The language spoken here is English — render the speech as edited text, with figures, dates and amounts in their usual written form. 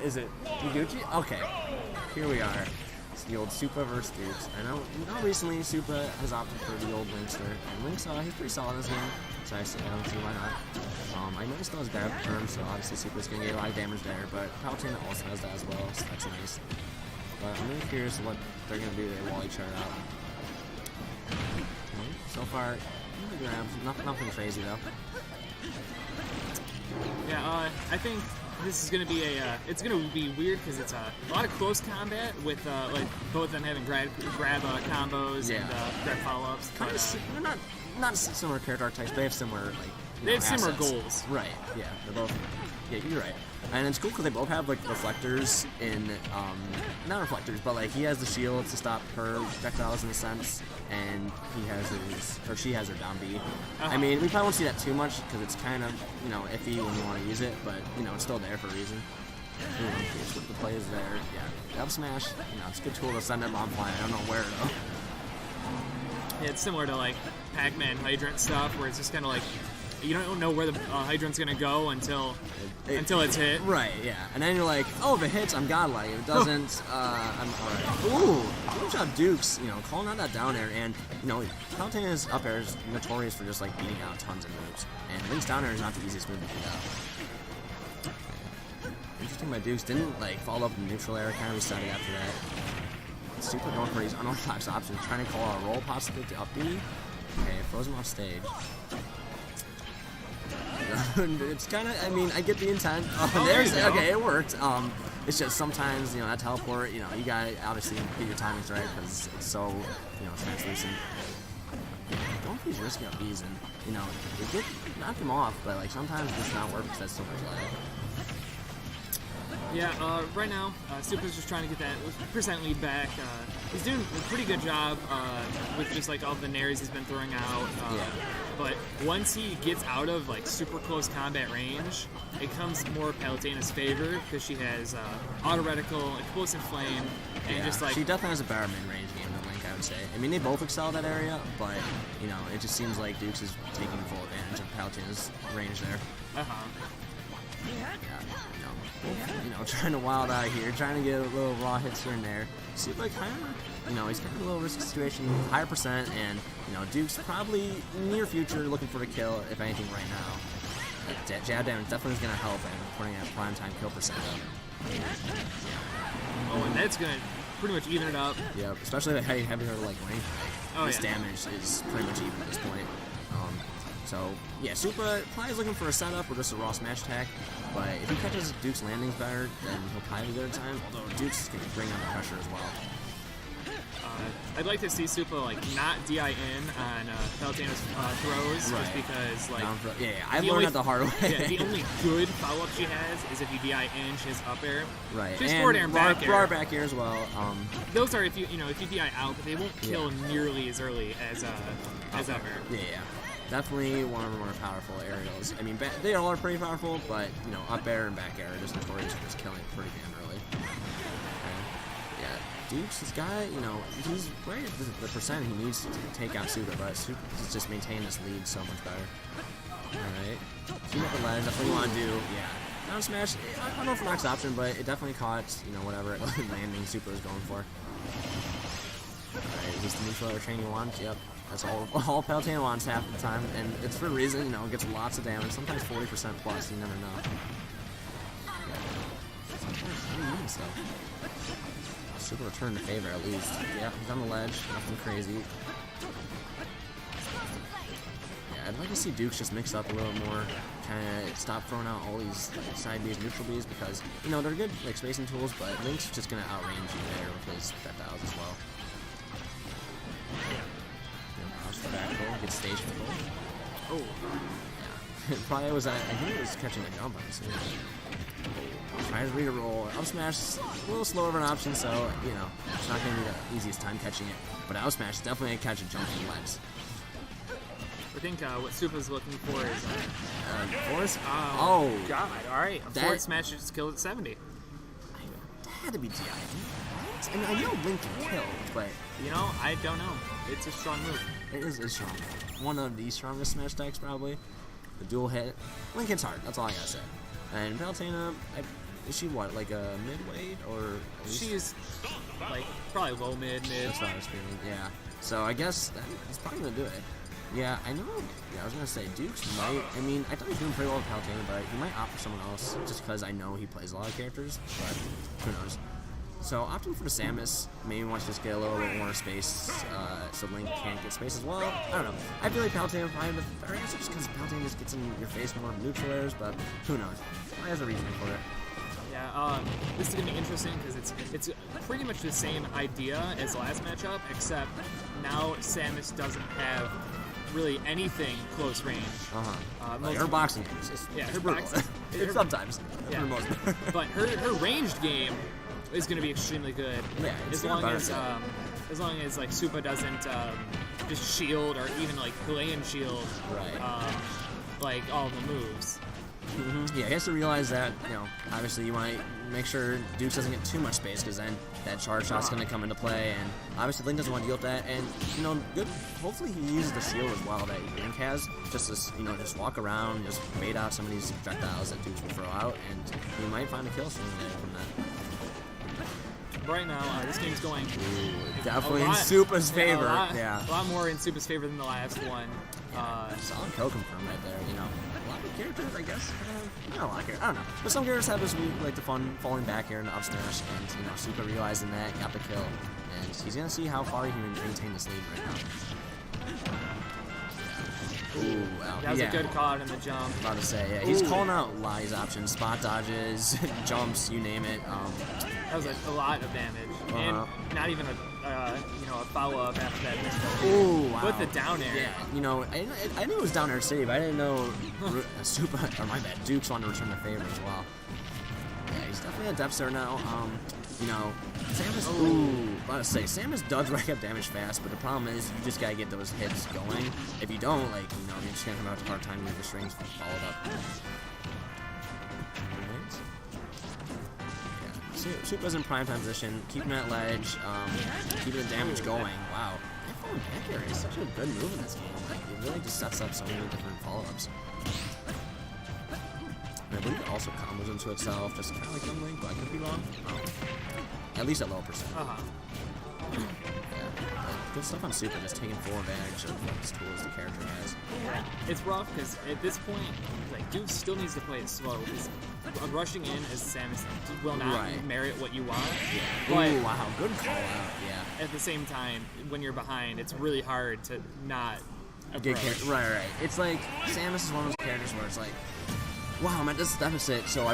Is it Higuchi? Okay, here we are. It's the old Supa versus Dukes. I know recently Supa has opted for the old Linkster, and Link's he's pretty solid in this game, so I don't see why not. I know he still has grab term, so obviously Supa's going to get a lot of damage there, but Palutena also has that as well, so that's nice. But I'm really curious what they're going to do. They wall each other out. So far, nothing crazy though. Yeah, I think this is going to be it's going to be weird because it's a lot of close combat with like both of them having grab combos and grab follow-ups. They're not similar character archetypes, but they have similar they have similar assets. goals. Right. Yeah. They're both. Yeah, you're right. And it's cool because they both have like reflectors in not reflectors, but like he has the shield to stop her projectiles in a sense, and he has she has her down B. I mean, we probably won't see that too much because it's kind of iffy when you want to use it, but it's still there for a reason. What the play is there? Yeah, up smash. It's a good tool to send them on flying. I don't know where though. Yeah, it's similar to like Pac-Man hydrant stuff, where it's just kind of like you don't know where the hydrant's gonna go until it's hit. Right, yeah. And then you're like, oh, if it hits, I'm godlike. If it doesn't, I'm alright. Ooh, good job, Dukes. Calling out that down air, and Palutena's up air is notorious for just like beating out tons of moves, and Link's down air is not the easiest move to beat out. Interesting, my Dukes didn't like follow up in neutral air, kind of reset it after that. Super going for these unorthodox options, trying to call a roll possibly to up B. Okay, froze him off stage. It's kind of, I mean, I get the intent. Okay, it worked. It's just sometimes, that teleport, you gotta obviously get your timings right because it's so, translucent. Don't be risky up B's and, it did knock him off, but like sometimes it does not work because that's so much lag. Yeah, right now, Supa's just trying to get that percent lead back. He's doing a pretty good job with just like all the nairs he's been throwing out. But once he gets out of like super close combat range, it comes more Palutena's favor because she has auto reticle, explosive flame, and just like she definitely has a better mid-range game than Link, I would say. I mean, they both excel that area, but it just seems like Dukes is taking full advantage of Palutena's range there. Trying to wild out here, trying to get a little raw hits here and there. Supa kind of, he's got a little risky situation, higher percent, and, Duke's probably near future looking for a kill, if anything, right now. That jab damage definitely is going to help, and putting a prime time kill percent up. Oh, and that's going to pretty much even it up. Yep, especially having her, like, Link. This damage is pretty much even at this point. So, yeah, Supa probably is looking for a setup or just a raw smash attack, but if he catches Duke's landings better, then he'll probably be good at time, although Duke's going to bring on the pressure as well. I'd like to see Supa, like, not DI in on Palutena's throws, just because, like... I learned that the hard way. Yeah, the only good follow-up she has is if you DI in, she has up air. Right, She's forward air and back air. Raw back air as well. Those are if you DI out, but they won't kill nearly as early as up air. Yeah. Definitely one of the more powerful aerials. I mean, they all are pretty powerful, but, up air and back air are just notorious for just killing it pretty damn early. Dukes, this guy, he's right at the percent he needs to take out Supa, but Supa's just maintain this lead so much better. Alright. Team up the ledge, definitely want to do, down smash, I don't know if max option, but it definitely caught, whatever landing Supa was going for. Alright, is this the neutral air training he wants? Yep. That's all Palutena wants half the time, and it's for a reason, it gets lots of damage, sometimes 40% plus, you never know. Sometimes Supa returned the favor at least. Yeah, he's on the ledge, nothing crazy. Yeah, I'd like to see Dukes just mix up a little more, kind of stop throwing out all these side Bs, neutral Bs, because, they're good, like, spacing tools, but Link's just going to outrange you there with his projectiles as well. Back roll, get stage control. Oh, yeah. Probably was, I think it was catching a jump, honestly. Tries to re-roll. Up smash is a little slower of an option, so, it's not going to be the easiest time catching it. But out smash is definitely going to catch a jump in the legs. I think what Supa's looking for is... Force? Oh, God. Alright. A forward smash just killed at 70. That had to be DI. I mean, I know Link can kill, but... I don't know. It's a strong move. It is strong. One of the strongest smash attacks, probably. The dual hit. Link hits hard. That's all I gotta say. And Palutena, is she what, like a midweight or? She's like probably low mid. That's what I was feeling. Yeah. So I guess he's probably gonna do it. Yeah, I know. Yeah, I was gonna say Dukes might. I mean, I thought he was doing pretty well with Palutena, but he might opt for someone else just because I know he plays a lot of characters. But who knows? So opting for the Samus, maybe wants to just get a little bit more space, so Link can't get space as well. I don't know. I feel like Palutena would probably have the better answer just because Palutena just gets in your face more neutral airs, but who knows? Probably has a reason for it. Yeah, this is gonna be interesting because it's pretty much the same idea as last matchup, except now Samus doesn't have really anything close range. Like her boxing games. Her boxing. Sometimes. Yeah. For the most part. But her ranged game is going to be extremely good. Yeah, as long as like Supa doesn't just shield or even like play and shield. Right. Like all the moves. Yeah, he has to realize that, you know, obviously you want to make sure Dukes doesn't get too much space because then that charge shot's going to come into play, and obviously Link doesn't want to deal with that, and, you know, hopefully he uses the shield as well that Link has, just to, you know, just walk around, just bait out some of these projectiles that Dukes will throw out, and he might find a kill soon from that. Right now, this game's going definitely in Supa's favor. A lot more in Supa's favor than the last one. Solid kill confirm right there, you know. A lot of characters, I guess. Not a lot of characters. I don't know. But some characters have this like the fun falling back here in the up smash, and you know, Supa realizing that, got the kill, and he's gonna see how far he can maintain this lead right now. Ooh, wow. That was a good call out in the jump. About to say, yeah, he's calling out Lies options, spot dodges, jumps, you name it. That was a lot of damage, and not even a follow up after that missed. Ooh, wow. With the down air. Yeah, you know, I knew it was down air city, but I didn't know Supa, or my bad, Dukes wanted to return the favor as well. Yeah, he's definitely a depth star now. You know, Samus, about to say, Samus does rack up damage fast, but the problem is you just gotta get those hits going. If you don't, like, you know, you're just gonna have a hard time with the strings followed up. Alright. Yeah, Supa's in prime time position, keeping that ledge, keeping the damage going. Wow. That falling back air is such a good move in this game. Like, it really just sets up so many different follow-ups. And I believe it also combos into itself, just kind of like Young Link, but I could be wrong. At least at low percent. Yeah, good stuff on Supa, just taking full advantage of what tools the character has. Yeah, it's rough because at this point, like Duke still needs to play it slow. Because rushing in as Samus will not merit what you want. Yeah. Ooh, wow, good call out. Yeah. At the same time, when you're behind, it's really hard to not approach. Right. It's like Samus is one of those characters where it's like, wow, I'm at this deficit, so I